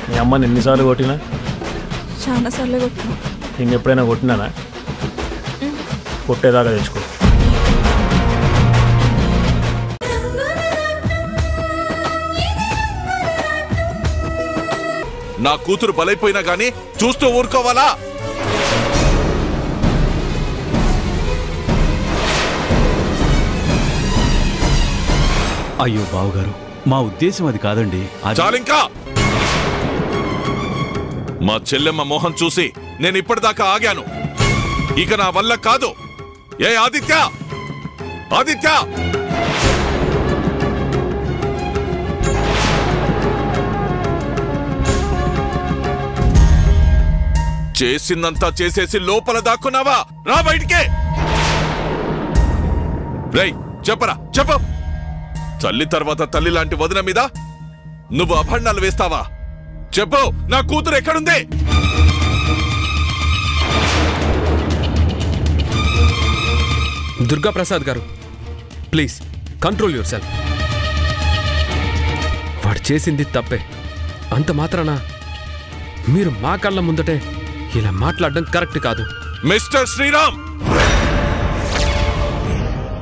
మీ అమ్మని ఎన్నిసార్లు కొట్టినా? చాలా సార్లు కొట్టినా. నేను ఎప్పుడైనా కొట్టినానా? కొట్టేదాకా తెచ్చుకో. నా కూతురు బలైపోయినా గానీ చూస్తూ ఊరుకోవాలా? అయ్యో బావగారు, మా ఉద్దేశం అది కాదండి. చాలింకా! మా చెల్లెమ్మ మోహం చూసి నేను ఇప్పటిదాకా ఆగాను. ఇక నా వల్ల కాదు. ఏ ఆదిత్య, ఆదిత్య! చేసిందంతా చేసేసి లోపల దాక్కున్నావా? రా బయటికే! రేయ్ చెప్పరా, చెప్పు. తల్లి తర్వాత తల్లి లాంటి వదిన మీద నువ్వు అభండాలు వేస్తావా? చెప్పు, నా కూతురు ఎక్కడుంది? దుర్గా ప్రసాద్ గారు, ప్లీజ్ కంట్రోల్ యువర్ సెల్ఫ్. వాడు చేసింది తప్పే. అంత మాత్రాన మీరు మా కళ్ళ ముందటే ఇలా మాట్లాడడం కరెక్ట్ కాదు. మిస్టర్ శ్రీరామ్,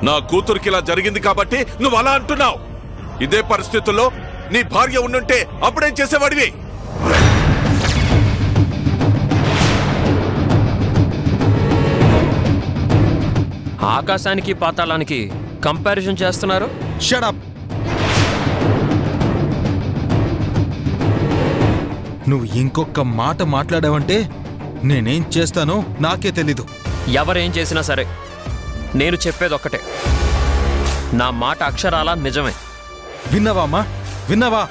నా కూతురికి ఇలా జరిగింది కాబట్టి నువ్వు అలా అంటున్నావు. ఇదే పరిస్థితుల్లో నీ భార్య ఉండుంటే అప్పుడేం చేసేవాడివి? ఆకాశానికి పాతాళానికి కంపారిజన్ చేస్తున్నారు. Shut up. నువ్వు ఇంకొక మాట మాట్లాడావంటే నేనేం చేస్తానో నాకే తెలీదు. ఎవరేం చేసినా సరే నేను చెప్పేది ఒక్కటే, నా మాట అక్షరాలా నిజమే. విన్నావా అమ్మా, విన్నావా?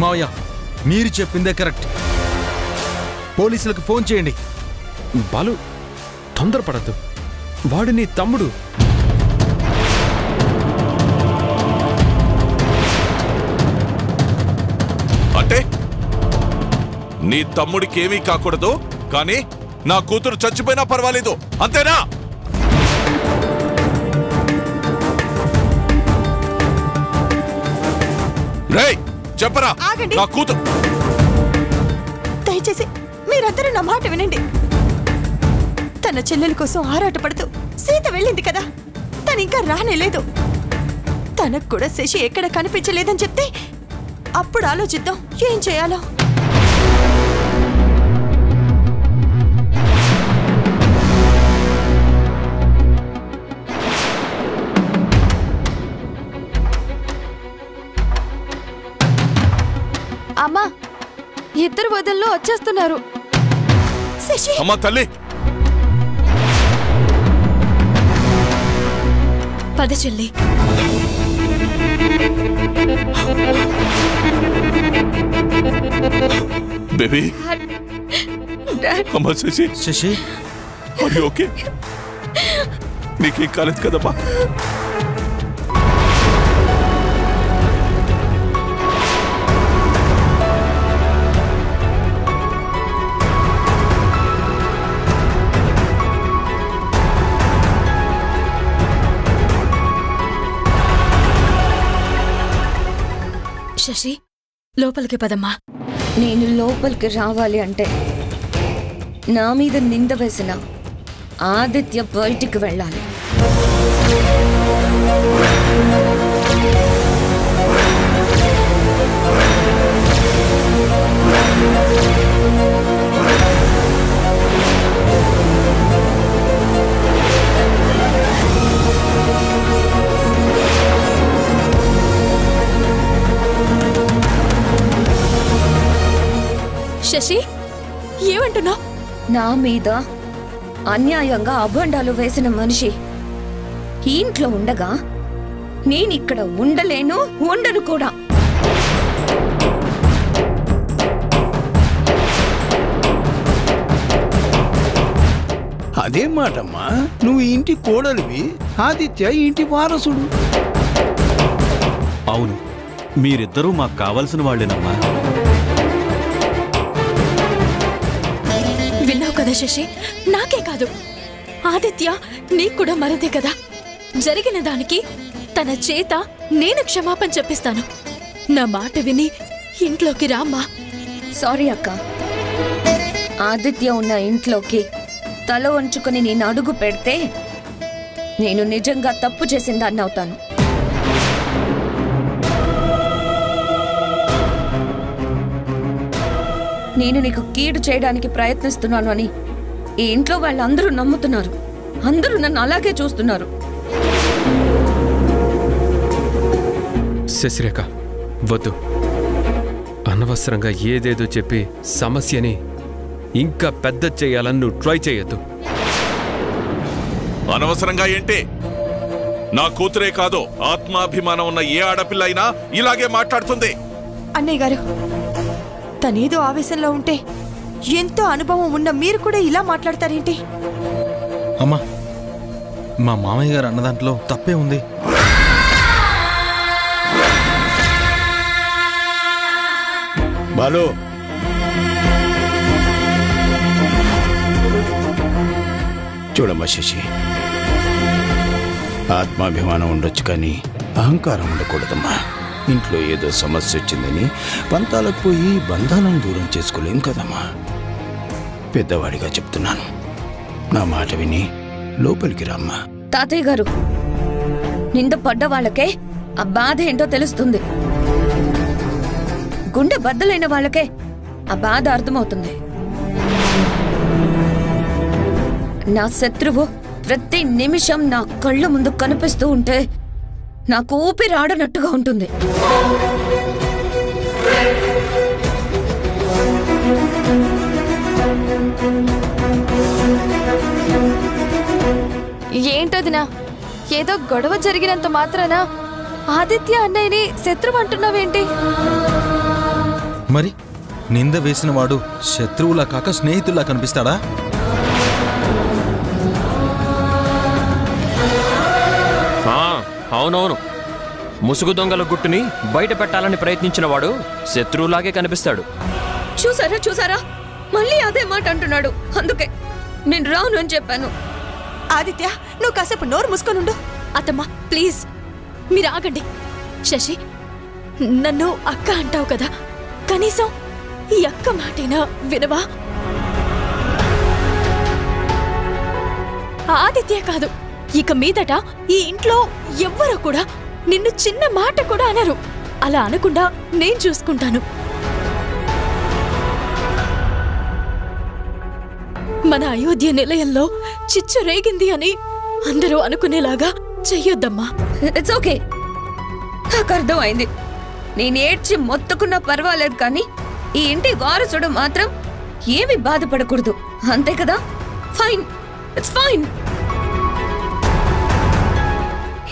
మావయ్య, మీరు చెప్పిందే కరెక్ట్. పోలీసులకు ఫోన్ చేయండి. బాలు, తొందరపడద్దు. వాడు నీ తమ్ముడు. అంటే నీ తమ్ముడికి ఏమీ కాకూడదు, కానీ నా కూతురు చచ్చిపోయినా పర్వాలేదు, అంతేనా? రేయ్ చెప్పరా, నా కూతురు. దయచేసి మీరందరూ నా మాట వినండి. తన చెల్లెల కోసం ఆరాటపడుతూ సీత వెళ్ళింది కదా, తను ఇంకా రానేలేదు. తనకు కూడా శశి ఎక్కడ కనిపించలేదని చెప్తే అప్పుడు ఆలోచిద్దాం ఏం చేయాలో. అమ్మా, ఇద్దరు వదల్లో వచ్చేస్తున్నారు. శశి, అమ్మా తల్లి, పద చెల్లి. బేబీ. అమ్మా శశి, శశి ఓకే? నీకేం కాలేదు కదమ్మా? శశి, లోపలికి పదమ్మా. నేను లోపలికి రావాలి అంటే నా మీద నింద వేసిన ఆదిత్య బయటికి వెళ్ళాలి. శశి, ఏమంటున్నావు? నా మీద అన్యాయంగా అభండాలు వేసిన మనిషి ఈ ఇంట్లో ఉండగా నేనిక్కడ ఉండలేను, ఉండను కూడా. అదే మాటమ్మా, నువ్వు ఇంటి కోడలివి, ఆదిత్య ఇంటి వారసుడు. అవును, మీరిద్దరూ మాకు కావలసిన వాళ్ళేనమ్మా. విన్నావు కదా శశి, నాకే కాదు ఆదిత్య నీకు కూడా మరదే కదా. జరిగిన దానికి తన చేత నేను క్షమాపణ చెప్పిస్తాను. నా మాట విని ఇంట్లోకి రామ్మా. సారీ అక్క, ఆదిత్య ఉన్న ఇంట్లోకి తల వంచుకొని నేను అడుగు పెడితే నేను నిజంగా తప్పు చేసిందాన్ని అవుతాను. నేను నీకు కీడు చేయడానికి ప్రయత్నిస్తున్నాను అని ఈ ఇంట్లో వాళ్ళందరూ నమ్ముతున్నారు. అందరూ నన్ను అలాగే చూస్తున్నారు. శశిరేఖ, వద్దు. అనవసరంగా ఏదేదో చెప్పి సమస్యని ఇంకా పెద్ద చేయాలని నువ్వు ట్రై చేయొద్దు. అనవసరంగా ఏంటి? నా కూతురే కాదు, ఆత్మాభిమానం ఉన్న ఏ ఆడపిల్ల అయినా ఇలాగే మాట్లాడుతుంది. అన్నయ్య గారు, తనేదో ఆవేశంలో ఉంటే ఎంతో అనుభవం ఉన్న మీరు కూడా ఇలా మాట్లాడతారేంటి? అమ్మా, మా మామయ్య గారు అన్న దాంట్లో తప్పే ఉంది. బాలు, చూడమ్మా శశి, ఆత్మాభిమానం ఉండొచ్చు కానీ అహంకారం ఉండకూడదమ్మా. ఇంట్లో ఏదో సమస్య వచ్చిందని పంతాలకు పోయి బంధాలను దూరం చేసుకోలేం కదమ్మా. పెద్దవాడిగా చెప్తున్నాను, నా మాట విని లోపలికి రామ్మా. తాతయ్య గారు, నింద పడ్డ వాళ్ళకే ఆ బాధ ఏంటో తెలుస్తుంది. గుండె బద్దలైన వాళ్ళకే ఆ బాధ అర్థమవుతుంది. నా శత్రువు ప్రతి నిమిషం నా కళ్ళ ముందు కనిపిస్తూ ఉంటే నాకు ఊపిరి ఆడనట్టుగా ఉంటుంది. ఏంటదినా, ఏదో గొడవ జరిగినంత మాత్రాన ఆదిత్య అన్నయ్యని శత్రువు అంటున్నావేంటి? మరి నింద వేసిన వాడు శత్రువులా కాక స్నేహితుల్లా కనిపిస్తాడా? అవునవును, ముసుగు దొంగల గుట్టుని బయట పెట్టాలని ప్రయత్నించిన వాడు శత్రువులాగే కనిపిస్తాడు. చూసారా చూసారా, మళ్ళీ అదే మాట అంటున్నాడు. అందుకే నేను రాను అని చెప్పాను. ఆదిత్య, నువ్వు కాసేపు నోరు మూసుకొనుండు. అత్తమ్మా ప్లీజ్, మీరు ఆగండి. శశి, నన్ను అక్క అంటావు కదా, కనీసం ఈ అక్క మాటైనా వినవా? ఆదిత్య కాదు, ఇక మీదట ఈ ఇంట్లో ఎవ్వరూ కూడా నిన్ను చిన్న మాట కూడా అనరు. అలా అనకుండా నేను చూసుకుంటాను. మన అయోధ్య నిలయంలో చిచ్చు రేగింది అని అందరూ అనుకునేలాగా చెయ్యొద్దమ్మా. ఇట్స్ ఓకే, నాకు అర్థమైంది. నేను ఏడ్చి మొత్తుకున్నా పర్వాలేదు, కానీ ఈ ఇంటి వారసుడు మాత్రం ఏమి బాధపడకూడదు, అంతే కదా? Fine, it's fine.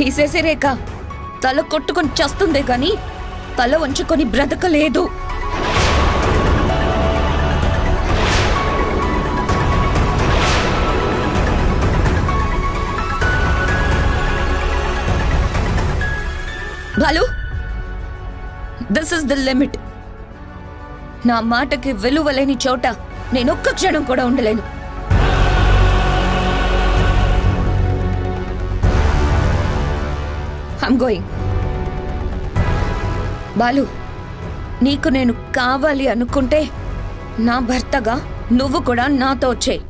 ఈ శశిరేఖ తల కొట్టుకొని చస్తుందే కానీ తల వంచుకొని బ్రతకలేదు. Balu, this is the limit. నా మాటకి విలువలేని చోట నేను ఒక్క క్షణం కూడా ఉండలేను. I'm going. బాలు, నీకు నేను కావాలి అనుకుంటే నా భర్తగా నువ్వు కూడా నాతో వచ్చేయ్.